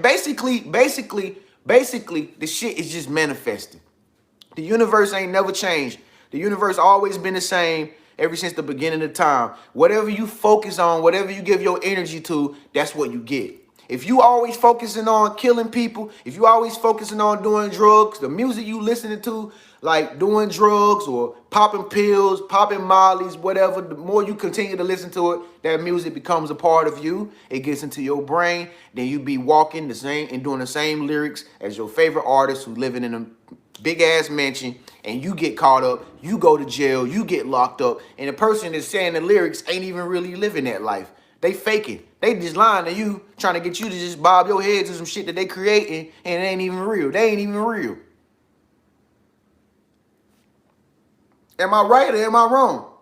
basically, the shit is just manifesting. The universe ain't never changed. The universe always been the same ever since the beginning of time. Whatever you focus on, whatever you give your energy to, that's what you get. If you always focusing on killing people, if you always focusing on doing drugs, the music you listening to, like doing drugs or popping pills, popping mollies, whatever, the more you continue to listen to it, that music becomes a part of you. It gets into your brain. Then you be walking the same and doing the same lyrics as your favorite artist who living in a big ass mansion, and you get caught up, you go to jail, you get locked up, and the person that's saying the lyrics ain't even really living that life. They faking. They just lying to you, trying to get you to just bob your head to some shit that they creating, and it ain't even real. They ain't even real. Am I right or am I wrong?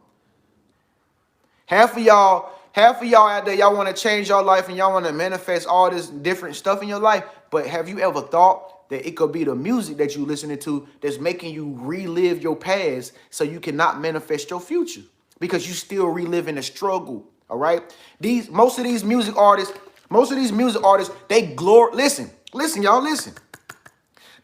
Half of y'all out there, y'all want to change your life and y'all want to manifest all this different stuff in your life. But have you ever thought that it could be the music that you listening to that's making you relive your past so you cannot manifest your future? Because you still reliving the struggle, all right? Most of these music artists, they listen, y'all, listen.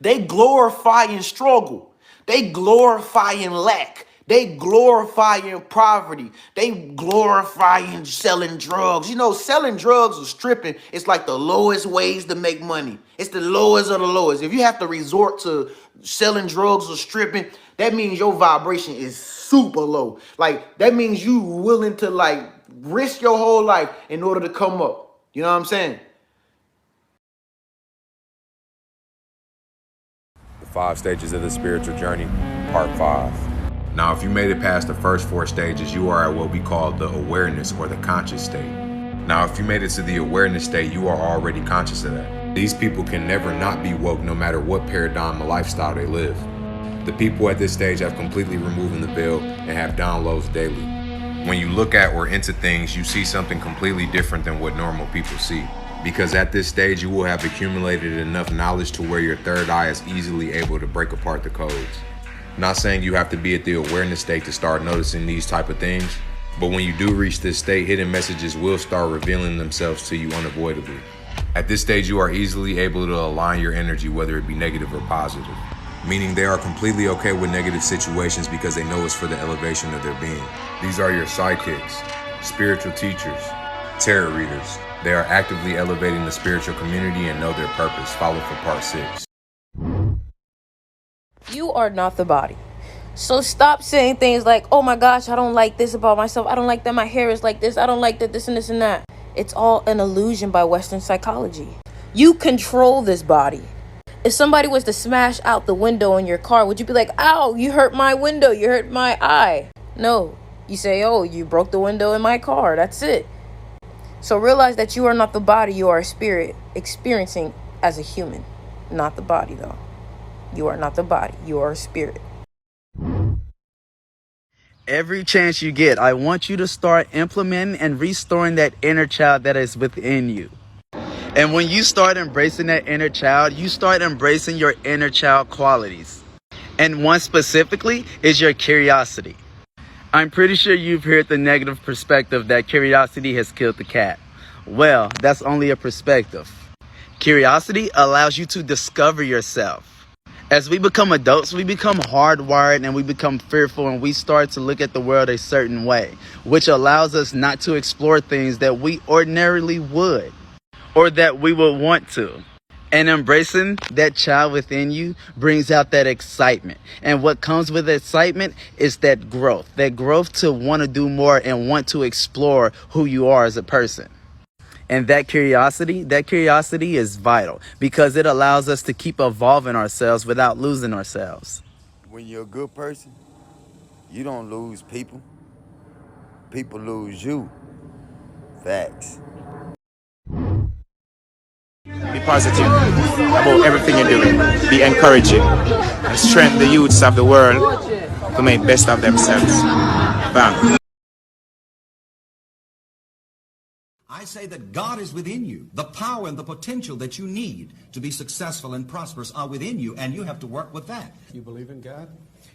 They glorifying struggle. They glorifying lack. They glorifying poverty. They glorifying selling drugs. You know, selling drugs or stripping, it's like the lowest ways to make money. It's the lowest of the lowest. If you have to resort to selling drugs or stripping, that means your vibration is super low. Like, that means you willing to, like, risk your whole life in order to come up. You know what I'm saying? The 5 stages of the spiritual journey, part 5. Now, if you made it past the first 4 stages, you are at what we call the awareness or the conscious state. Now, if you made it to the awareness state, you are already conscious of that. These people can never not be woke no matter what paradigm or lifestyle they live. The people at this stage have completely removed the veil and have downloads daily. When you look at or into things, you see something completely different than what normal people see. Because at this stage, you will have accumulated enough knowledge to where your third eye is easily able to break apart the codes. Not saying you have to be at the awareness state to start noticing these type of things, but when you do reach this state, hidden messages will start revealing themselves to you unavoidably. At this stage, you are easily able to align your energy, whether it be negative or positive, meaning they are completely okay with negative situations because they know it's for the elevation of their being. These are your sidekicks, spiritual teachers, tarot readers. They are actively elevating the spiritual community and know their purpose. Follow for part 6. You are not the body. So stop saying things like, oh my gosh, I don't like this about myself. I don't like that my hair is like this. I don't like that this and this and that. It's all an illusion by Western psychology. You control this body. If somebody was to smash out the window in your car, would you be like, ow, you hurt my window, you hurt my eye? No. You say, oh, you broke the window in my car. That's it. So realize that you are not the body. You are a spirit experiencing as a human. Not the body, though. You are not the body. You are a spirit. Every chance you get, I want you to start implementing and restoring that inner child that is within you. And when you start embracing that inner child, you start embracing your inner child qualities. And one specifically is your curiosity. I'm pretty sure you've heard the negative perspective that curiosity has killed the cat. Well, that's only a perspective. Curiosity allows you to discover yourself. As we become adults, we become hardwired and we become fearful and we start to look at the world a certain way, which allows us not to explore things that we ordinarily would or that we would want to. And embracing that child within you brings out that excitement. And what comes with excitement is that growth to want to do more and want to explore who you are as a person. And that curiosity is vital because it allows us to keep evolving ourselves without losing ourselves. When you're a good person, you don't lose people. People lose you. Facts. Be positive about everything you're doing. Be encouraging and strengthen the youths of the world to make best of themselves. Bam. I say that God is within you. The power and the potential that you need to be successful and prosperous are within you, and you have to work with that. You believe in God?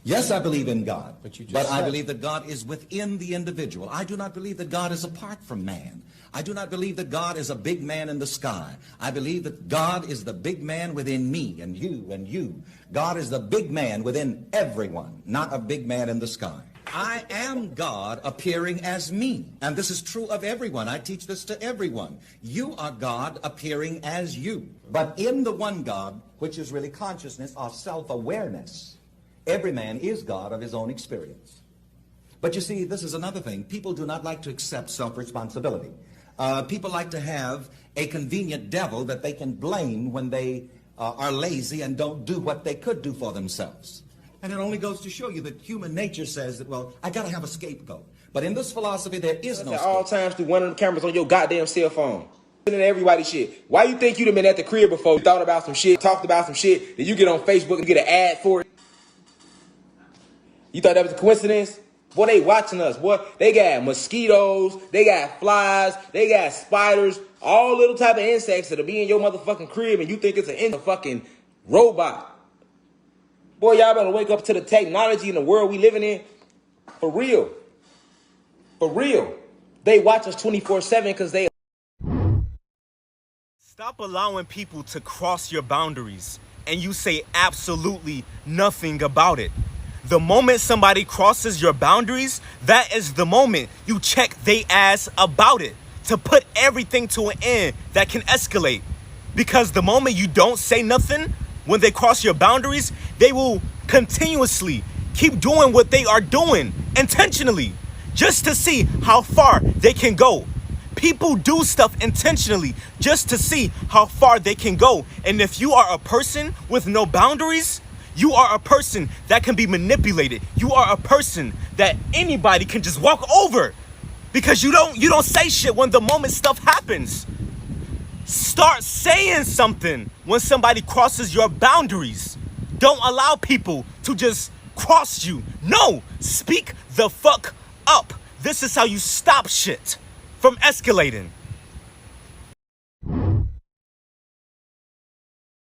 Yes, I believe in God. But I believe that God is within the individual. I do not believe that God is apart from man. I do not believe that God is a big man in the sky. I believe that God is the big man within me and you and you. God is the big man within everyone, not a big man in the sky. I am God appearing as me. And this is true of everyone. I teach this to everyone. You are God appearing as you. But in the one God, which is really consciousness or self-awareness, every man is God of his own experience. But you see, this is another thing. People do not like to accept self-responsibility. People like to have a convenient devil that they can blame when they are lazy and don't do what they could do for themselves. And it only goes to show you that human nature says that, well, I got to have a scapegoat. But in this philosophy, there is no at all times through one of the cameras on your goddamn cell phone. Sending everybody shit. Why you think you done been at the crib before? You thought about some shit, talked about some shit, then you get on Facebook and get an ad for it? You thought that was a coincidence? Boy, they watching us, boy. They got mosquitoes, they got flies, they got spiders, all little type of insects that'll be in your motherfucking crib, and you think it's a fucking robot. Boy, y'all better wake up to the technology in the world we living in. For real. For real. They watch us 24/7 because they... Stop allowing people to cross your boundaries and you say absolutely nothing about it. The moment somebody crosses your boundaries, that is the moment you check they ass about it to put everything to an end that can escalate. Because the moment you don't say nothing, when they cross your boundaries, they will continuously keep doing what they are doing intentionally just to see how far they can go. People do stuff intentionally just to see how far they can go. And if you are a person with no boundaries, you are a person that can be manipulated. You are a person that anybody can just walk over because you don't say shit when the moment stuff happens. Start saying something when somebody crosses your boundaries. Don't allow people to just cross you. No, speak the fuck up. This is how you stop shit from escalating.